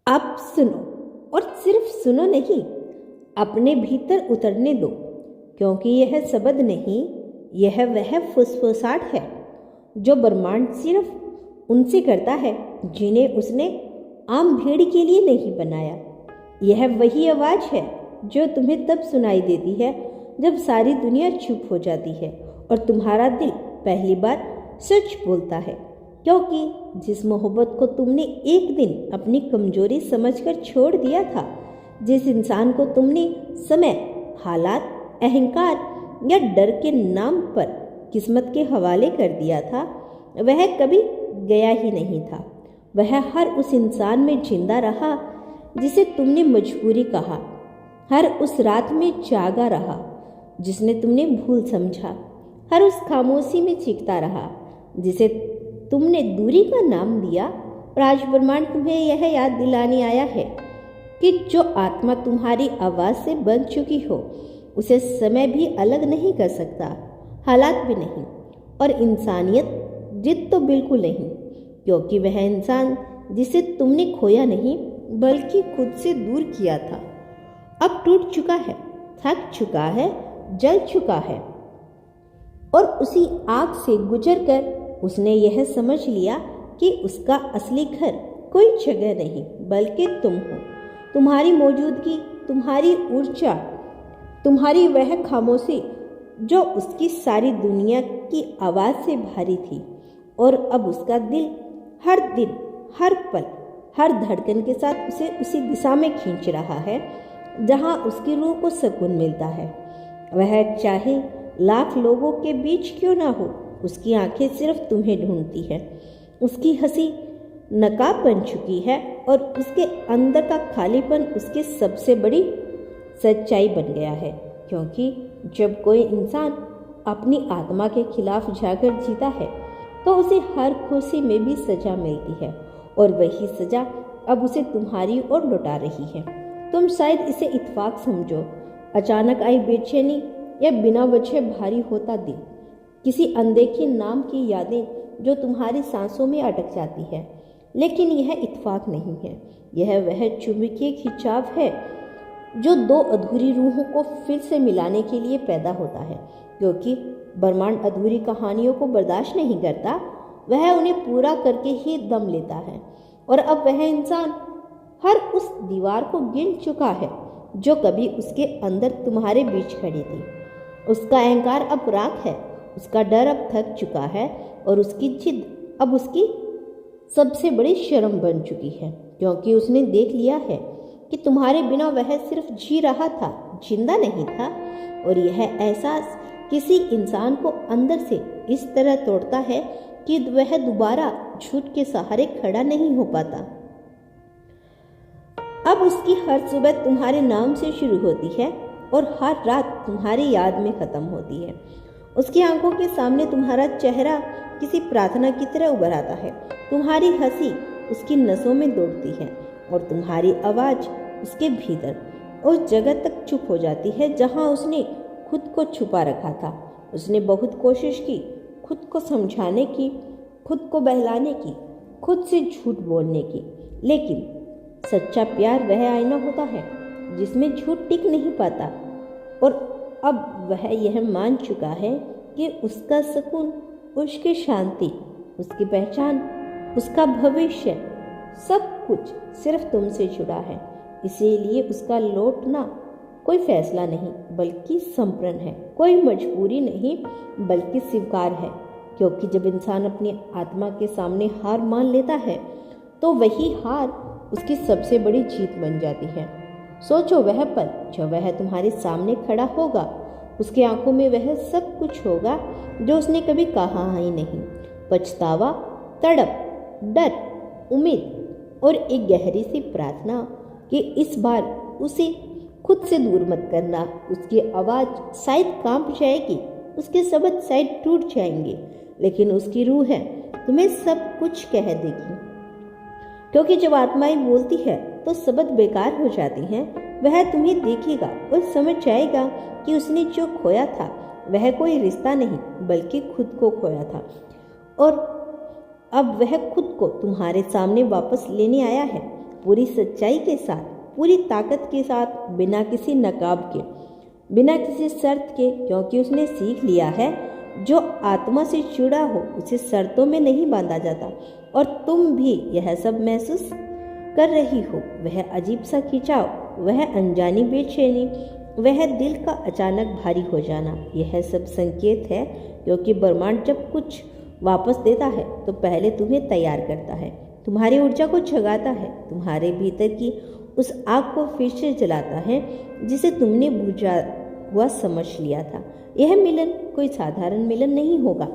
आप सुनो, और सिर्फ सुनो नहीं, अपने भीतर उतरने दो, क्योंकि यह शब्द नहीं, यह वह फुसफुसाहट है जो ब्रह्मांड सिर्फ उनसे करता है जिन्हें उसने आम भीड़ के लिए नहीं बनाया। यह वही आवाज़ है जो तुम्हें तब सुनाई देती है जब सारी दुनिया चुप हो जाती है और तुम्हारा दिल पहली बार सच बोलता है। क्योंकि जिस मोहब्बत को तुमने एक दिन अपनी कमजोरी समझकर छोड़ दिया था, जिस इंसान को तुमने समय, हालात, अहंकार या डर के नाम पर किस्मत के हवाले कर दिया था, वह कभी गया ही नहीं था। वह हर उस इंसान में जिंदा रहा जिसे तुमने मजबूरी कहा, हर उस रात में जागा रहा जिसने तुमने भूल समझा, हर उस खामोशी में चीखता रहा जिसे तुमने दूरी का नाम दिया। और आज ब्रह्मांड तुम्हें यह याद दिलाने आया है कि जो आत्मा तुम्हारी आवाज़ से बन चुकी हो, उसे समय भी अलग नहीं कर सकता, हालात भी नहीं, और इंसानियत जिद तो बिल्कुल नहीं, क्योंकि वह इंसान जिसे तुमने खोया नहीं बल्कि खुद से दूर किया था, अब टूट चुका है, थक चुका है, जल चुका है। और उसी आग से गुजरकर उसने यह समझ लिया कि उसका असली घर कोई जगह नहीं बल्कि तुम हो। तुम्हारी मौजूदगी, तुम्हारी ऊर्जा, तुम्हारी वह खामोशी जो उसकी सारी दुनिया की आवाज़ से भारी थी। और अब उसका दिल हर दिन, हर पल, हर धड़कन के साथ उसे उसी दिशा में खींच रहा है जहाँ उसकी रूह को सुकून मिलता है। वह चाहे लाख लोगों के बीच क्यों ना हो, उसकी आंखें सिर्फ तुम्हें ढूंढती है। उसकी हंसी नकाब बन चुकी है और उसके अंदर का खालीपन उसकी सबसे बड़ी सच्चाई बन गया है। क्योंकि जब कोई इंसान अपनी आत्मा के खिलाफ जाकर जीता है तो उसे हर खुशी में भी सजा मिलती है, और वही सजा अब उसे तुम्हारी ओर लौटा रही है। तुम शायद इसे इत्तेफाक समझो, अचानक आई बेचैनी, या बिना वजह भारी होता दिल, किसी अनदेखी नाम की यादें जो तुम्हारी सांसों में अटक जाती है। लेकिन यह इत्तेफाक नहीं है, यह वह चुंबकीय खिंचाव है जो दो अधूरी रूहों को फिर से मिलाने के लिए पैदा होता है। क्योंकि ब्रह्मांड अधूरी कहानियों को बर्दाश्त नहीं करता, वह उन्हें पूरा करके ही दम लेता है। और अब वह इंसान हर उस दीवार को गिन चुका है जो कभी उसके अंदर तुम्हारे बीच खड़ी थी। उसका अहंकार अब राख है, उसका डर अब थक चुका है, और उसकी जिद अब उसकी सबसे बड़ी शर्म बन चुकी है। क्योंकि उसने देख लिया है कि तुम्हारे बिना वह सिर्फ जी रहा था, जिंदा नहीं था। और यह एहसास किसी इंसान को अंदर से इस तरह तोड़ता है कि वह दोबारा झूठ के सहारे खड़ा नहीं हो पाता। अब उसकी हर सुबह तुम्हारे नाम से शुरू होती है और हर रात तुम्हारी याद में खत्म होती है। उसकी आंखों के सामने तुम्हारा चेहरा किसी प्रार्थना की तरह उभर आता है। तुम्हारी हंसी उसकी नसों में दौड़ती है और तुम्हारी आवाज़ उसके भीतर उस जगह तक चुप हो जाती है जहां उसने खुद को छुपा रखा था। उसने बहुत कोशिश की, खुद को समझाने की, खुद को बहलाने की, खुद से झूठ बोलने की, लेकिन सच्चा प्यार वह आईना होता है जिसमें झूठ टिक नहीं पाता। और अब वह यह मान चुका है कि उसका सुकून, उसकी शांति, उसकी पहचान, उसका भविष्य, सब कुछ सिर्फ तुमसे जुड़ा है। इसीलिए उसका लौटना कोई फैसला नहीं बल्कि संप्रण है, कोई मजबूरी नहीं बल्कि स्वीकार है। क्योंकि जब इंसान अपनी आत्मा के सामने हार मान लेता है तो वही हार उसकी सबसे बड़ी जीत बन जाती है। सोचो वह पल जब वह तुम्हारे सामने खड़ा होगा, उसकी आंखों में वह सब कुछ होगा जो उसने कभी कहा ही नहीं। पछतावा, तड़प, डर, उम्मीद और एक गहरी सी प्रार्थना कि इस बार उसे खुद से दूर मत करना। उसकी आवाज़ शायद कांप जाएगी, उसके शब्द शायद टूट जाएंगे, लेकिन उसकी रूह है तुम्हें सब कुछ कह देगी। क्योंकि जब आत्माएं बोलती है तो शब्द बेकार हो जाती हैं। वह तुम्हें देखेगा और समझ जाएगा कि उसने जो खोया था वह कोई रिश्ता नहीं बल्कि खुद को खोया था, और अब वह खुद को तुम्हारे सामने वापस लेने आया है। पूरी सच्चाई के साथ, पूरी ताकत के साथ, बिना किसी नकाब के, बिना किसी शर्त के, क्योंकि उसने सीख लिया है जो आत्मा से जुड़ा हो उसे शर्तों में नहीं बांधा जाता। और तुम भी यह सब महसूस कर रही हो, वह अजीब सा खिंचाव, वह अनजानी बेचैनी, वह दिल का अचानक भारी हो जाना, यह सब संकेत है क्योंकि ब्रह्मांड जब कुछ वापस देता है तो पहले तुम्हें तैयार करता है, तुम्हारी ऊर्जा को जगाता है, तुम्हारे भीतर की उस आग को फिर से जलाता है जिसे तुमने बुझा हुआ समझ लिया था। यह मिलन कोई साधारण मिलन नहीं होगा,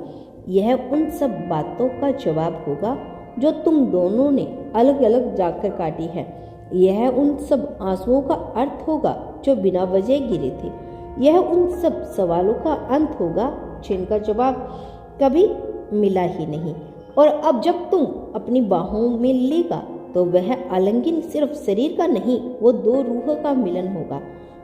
यह उन सब बातों का जवाब होगा जो तुम दोनों ने अलग अलग जाकर काटी है। यह उन सब आंसुओं का अर्थ होगा जो बिना वजह गिरे थे। यह उन सब सवालों का अंत होगा जिनका जवाब कभी मिला ही नहीं। और अब जब तुम अपनी बाहों में लेगा तो वह आलिंगन सिर्फ शरीर का नहीं, वो दो रूहों का मिलन होगा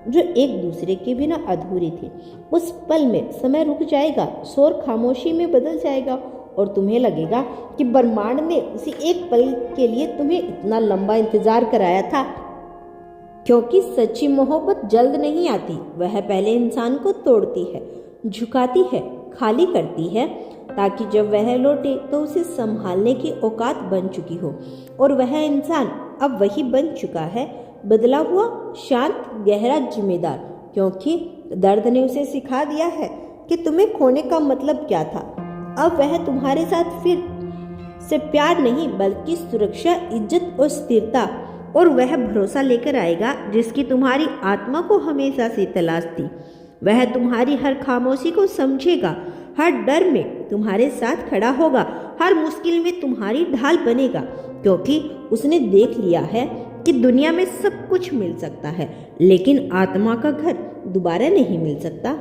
जो एक दूसरे के बिना अधूरी थी। उस पल में समय रुक जाएगा, शोर खामोशी में बदल जाएगा और तुम्हें लगेगा कि ब्रह्मांड ने उसी एक पल के लिए तुम्हें इतना लंबा इंतजार कराया था। क्योंकि सच्ची मोहब्बत जल्द नहीं आती, वह पहले इंसान को तोड़ती है, झुकाती है, खाली करती है, ताकि जब वह लौटे तो उसे संभालने की औकात बन चुकी हो। और वह इंसान अब वही बन चुका है, बदला हुआ, शांत, गहरा, जिम्मेदार, क्योंकि दर्द ने उसे सिखा दिया है कि तुम्हें खोने का मतलब क्या था। अब वह तुम्हारे साथ फिर से प्यार नहीं बल्कि सुरक्षा, इज्जत और स्थिरता और वह भरोसा लेकर आएगा जिसकी तुम्हारी आत्मा को हमेशा से तलाश थी। वह तुम्हारी हर खामोशी को समझेगा, हर डर में तुम्हारे साथ खड़ा होगा, हर मुश्किल में तुम्हारी ढाल बनेगा, क्योंकि उसने देख लिया है कि दुनिया में सब कुछ मिल सकता है लेकिन आत्मा का घर दोबारा नहीं मिल सकता।